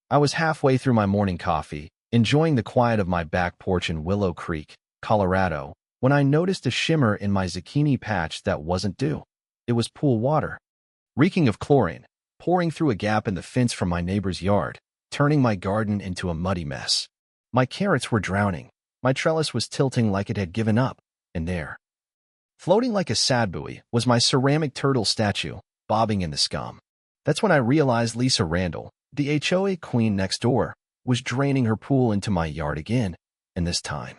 I was halfway through my morning coffee, enjoying the quiet of my back porch in Willow Creek, Colorado, when I noticed a shimmer in my zucchini patch that wasn't dew. It was pool water, reeking of chlorine, pouring through a gap in the fence from my neighbor's yard, turning my garden into a muddy mess. My carrots were drowning. My trellis was tilting like it had given up, and there, floating like a sad buoy, was my ceramic turtle statue, bobbing in the scum. That's when I realized Lisa Randall, the HOA queen next door, was draining her pool into my yard again, and this time,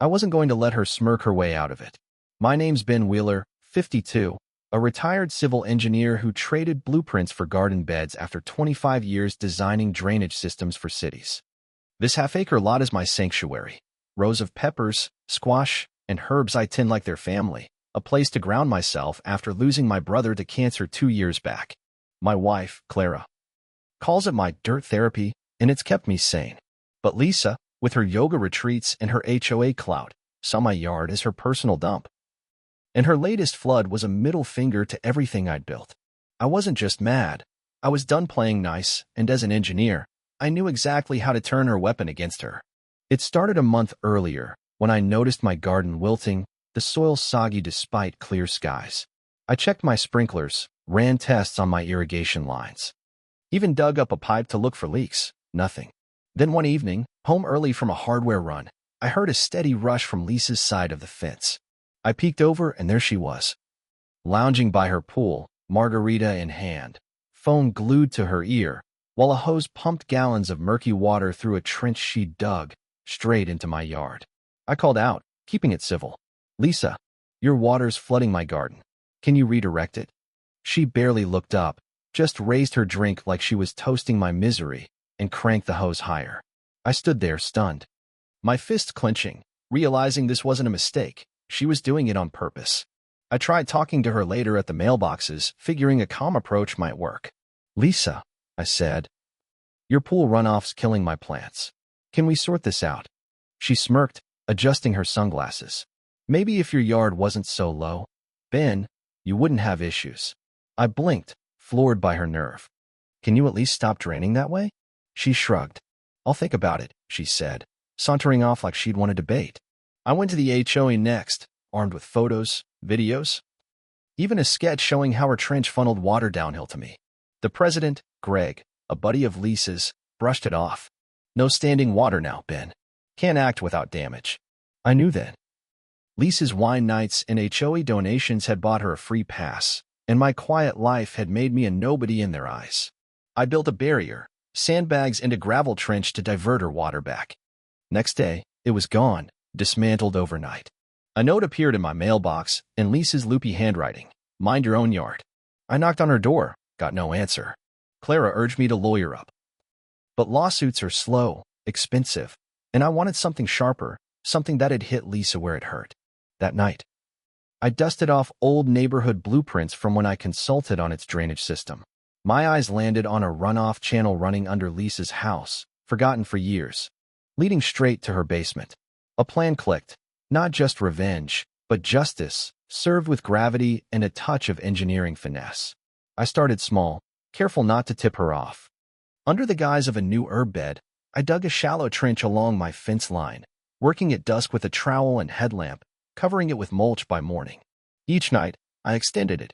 I wasn't going to let her smirk her way out of it. My name's Ben Wheeler, 52, a retired civil engineer who traded blueprints for garden beds after 25 years designing drainage systems for cities. This half-acre lot is my sanctuary. Rows of peppers, squash, and herbs I tend like their family, a place to ground myself after losing my brother to cancer 2 years back. My wife, Clara, calls it my dirt therapy, and it's kept me sane. But Lisa, with her yoga retreats and her HOA clout, saw my yard as her personal dump. And her latest flood was a middle finger to everything I'd built. I wasn't just mad. I was done playing nice, and as an engineer, I knew exactly how to turn her weapon against her. It started a month earlier, when I noticed my garden wilting, the soil soggy despite clear skies. I checked my sprinklers, ran tests on my irrigation lines. Even dug up a pipe to look for leaks. Nothing. Then one evening, home early from a hardware run, I heard a steady rush from Lisa's side of the fence. I peeked over, and there she was, lounging by her pool, margarita in hand, phone glued to her ear, while a hose pumped gallons of murky water through a trench she dug straight into my yard. I called out, keeping it civil. "Lisa, your water's flooding my garden. Can you redirect it?" She barely looked up, just raised her drink like she was toasting my misery, and cranked the hose higher. I stood there stunned, my fist clenching, realizing this wasn't a mistake. She was doing it on purpose. I tried talking to her later at the mailboxes, figuring a calm approach might work. "Lisa," I said, "your pool runoff's killing my plants. Can we sort this out?" She smirked, adjusting her sunglasses. "Maybe if your yard wasn't so low, Ben, you wouldn't have issues." I blinked, floored by her nerve. "Can you at least stop draining that way?" She shrugged. "I'll think about it," she said, sauntering off like she'd won a debate. I went to the HOA next, armed with photos, videos, even a sketch showing how her trench funneled water downhill to me. The president, Greg, a buddy of Lisa's, brushed it off. "No standing water now, Ben. Can't act without damage." I knew then. Lisa's wine nights and HOA donations had bought her a free pass, and my quiet life had made me a nobody in their eyes. I built a barrier, sandbags, and a gravel trench to divert her water back. Next day, it was gone, dismantled overnight. A note appeared in my mailbox in Lisa's loopy handwriting. "Mind your own yard." I knocked on her door, got no answer. Clara urged me to lawyer up. But lawsuits are slow, expensive, and I wanted something sharper, something that had hit Lisa where it hurt. That night, I dusted off old neighborhood blueprints from when I consulted on its drainage system. My eyes landed on a runoff channel running under Lisa's house, forgotten for years, leading straight to her basement. A plan clicked, not just revenge, but justice, served with gravity and a touch of engineering finesse. I started small, careful not to tip her off. Under the guise of a new herb bed, I dug a shallow trench along my fence line, working at dusk with a trowel and headlamp, covering it with mulch by morning. Each night, I extended it,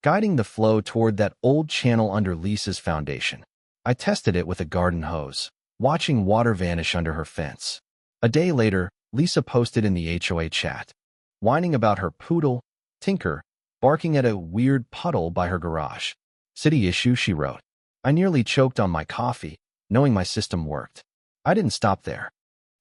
guiding the flow toward that old channel under Lisa's foundation. I tested it with a garden hose, watching water vanish under her fence. A day later, Lisa posted in the HOA chat, whining about her poodle, Tinker, barking at a weird puddle by her garage. "City issue," she wrote. I nearly choked on my coffee, knowing my system worked. I didn't stop there.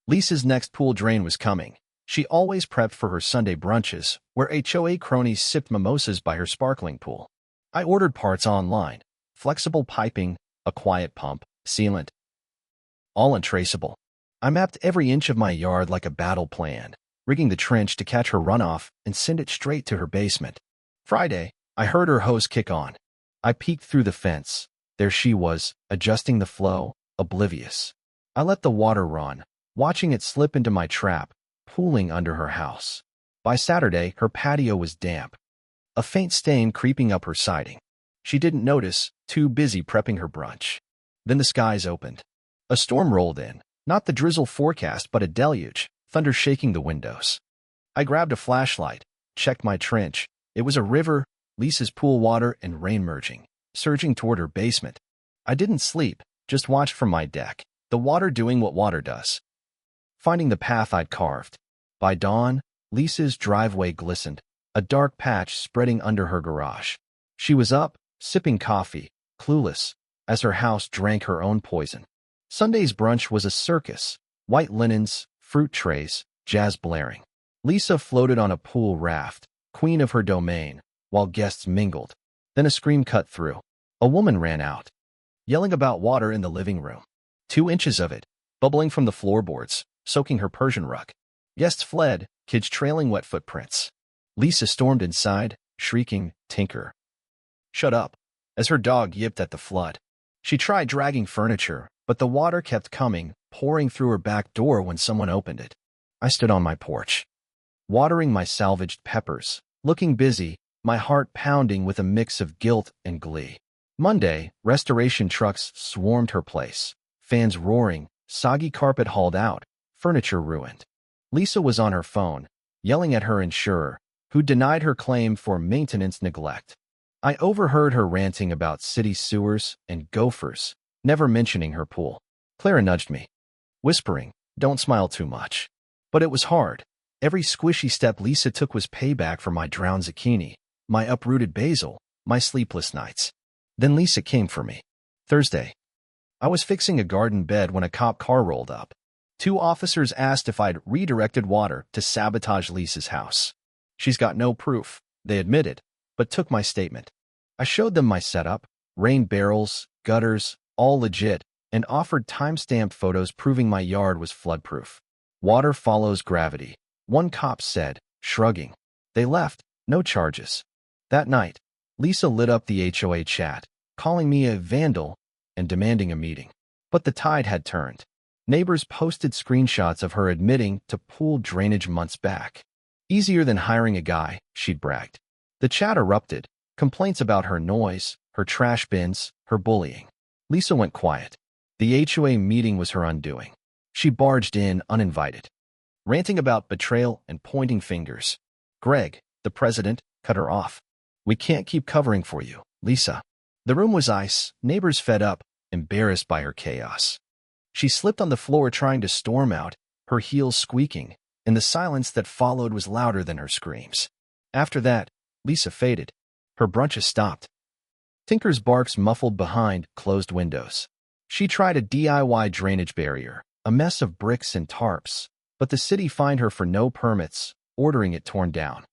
Lisa's next pool drain was coming. She always prepped for her Sunday brunches, where HOA cronies sipped mimosas by her sparkling pool. I ordered parts online, flexible piping, a quiet pump, sealant, all untraceable. I mapped every inch of my yard like a battle plan, rigging the trench to catch her runoff and send it straight to her basement. Friday, I heard her hose kick on. I peeked through the fence. There she was, adjusting the flow, oblivious. I let the water run, watching it slip into my trap, pooling under her house. By Saturday, her patio was damp, a faint stain creeping up her siding. She didn't notice, too busy prepping her brunch. Then the skies opened. A storm rolled in, not the drizzle forecast, but a deluge, thunder shaking the windows. I grabbed a flashlight, checked my trench. It was a river, Lisa's pool water and rain merging, surging toward her basement. I didn't sleep, just watched from my deck, the water doing what water does. Finding the path I'd carved. By dawn, Lisa's driveway glistened, a dark patch spreading under her garage. She was up, sipping coffee, clueless, as her house drank her own poison. Sunday's brunch was a circus, white linens, fruit trays, jazz blaring. Lisa floated on a pool raft, queen of her domain, while guests mingled. Then a scream cut through. A woman ran out, yelling about water in the living room. 2 inches of it, bubbling from the floorboards, soaking her Persian rug. Guests fled, kids trailing wet footprints. Lisa stormed inside, shrieking, "Tinker, shut up," as her dog yipped at the flood. She tried dragging furniture, but the water kept coming, pouring through her back door when someone opened it. I stood on my porch, watering my salvaged peppers, looking busy, my heart pounding with a mix of guilt and glee. Monday, restoration trucks swarmed her place, fans roaring, soggy carpet hauled out, furniture ruined. Lisa was on her phone, yelling at her insurer, who denied her claim for maintenance neglect. I overheard her ranting about city sewers and gophers, never mentioning her pool. Clara nudged me, whispering, "Don't smile too much." But it was hard. Every squishy step Lisa took was payback for my drowned zucchini, my uprooted basil, my sleepless nights. Then Lisa came for me. Thursday. I was fixing a garden bed when a cop car rolled up. 2 officers asked if I'd redirected water to sabotage Lisa's house. "She's got no proof," they admitted, but took my statement. I showed them my setup, rain barrels, gutters, all legit, and offered time-stamped photos proving my yard was floodproof. "Water follows gravity," one cop said, shrugging. They left, no charges. That night, Lisa lit up the HOA chat, calling me a vandal and demanding a meeting. But the tide had turned. Neighbors posted screenshots of her admitting to pool drainage months back. "Easier than hiring a guy," she'd bragged. The chat erupted, complaints about her noise, her trash bins, her bullying. Lisa went quiet. The HOA meeting was her undoing. She barged in uninvited, ranting about betrayal and pointing fingers. Greg, the president, cut her off. "We can't keep covering for you, Lisa." The room was ice, neighbors fed up, embarrassed by her chaos. She slipped on the floor trying to storm out, her heels squeaking, and the silence that followed was louder than her screams. After that, Lisa faded. Her brunches stopped. Tinker's barks muffled behind closed windows. She tried a DIY drainage barrier, a mess of bricks and tarps, but the city fined her for no permits, ordering it torn down.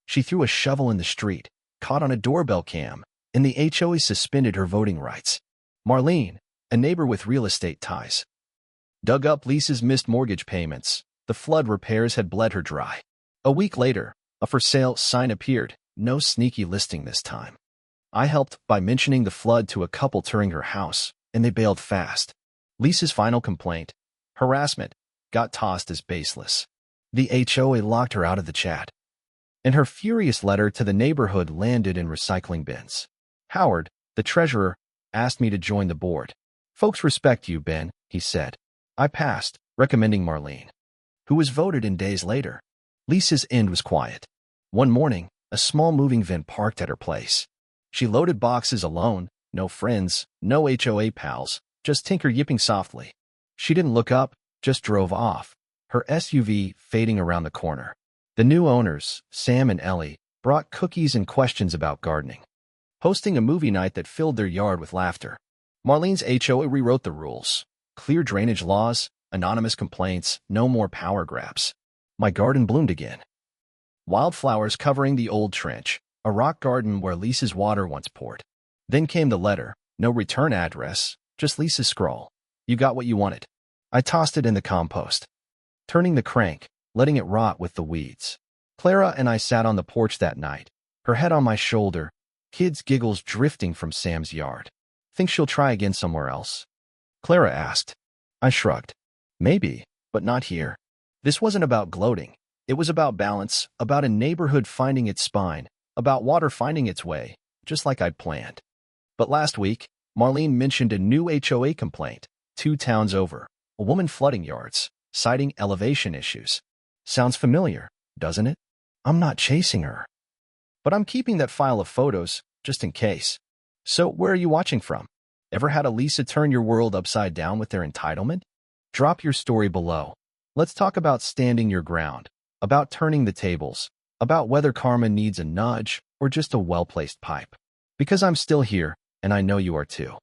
She threw a shovel in the street, caught on a doorbell cam, and the HOA suspended her voting rights. Marlene, a neighbor with real estate ties, dug up Lisa's missed mortgage payments. The flood repairs had bled her dry. A week later, a for sale sign appeared, no sneaky listing this time. I helped by mentioning the flood to a couple touring her house, and they bailed fast. Lisa's final complaint, harassment, got tossed as baseless. The HOA locked her out of the chat, and her furious letter to the neighborhood landed in recycling bins. Howard, the treasurer, asked me to join the board. "Folks respect you, Ben," he said. I passed, recommending Marlene, who was voted in days later. Lisa's end was quiet. One morning, a small moving van parked at her place. She loaded boxes alone, no friends, no HOA pals, just Tinker yipping softly. She didn't look up, just drove off, her SUV fading around the corner. The new owners, Sam and Ellie, brought cookies and questions about gardening, hosting a movie night that filled their yard with laughter. Marlene's HOA rewrote the rules. Clear drainage laws, anonymous complaints, no more power grabs. My garden bloomed again. Wildflowers covering the old trench, a rock garden where Lisa's water once poured. Then came the letter, no return address, just Lisa's scrawl. "You got what you wanted." I tossed it in the compost, turning the crank, letting it rot with the weeds. Clara and I sat on the porch that night, her head on my shoulder, kids' giggles drifting from Sam's yard. "Think she'll try again somewhere else?" Clara asked. I shrugged. "Maybe, but not here." This wasn't about gloating. It was about balance, about a neighborhood finding its spine, about water finding its way, just like I'd planned. But last week, Marlene mentioned a new HOA complaint, 2 towns over. A woman flooding yards, citing elevation issues. Sounds familiar, doesn't it? I'm not chasing her. But I'm keeping that file of photos, just in case. So, where are you watching from? Ever had a Lisa turn your world upside down with their entitlement? Drop your story below. Let's talk about standing your ground, about turning the tables, about whether karma needs a nudge or just a well-placed pipe. Because I'm still here, and I know you are too.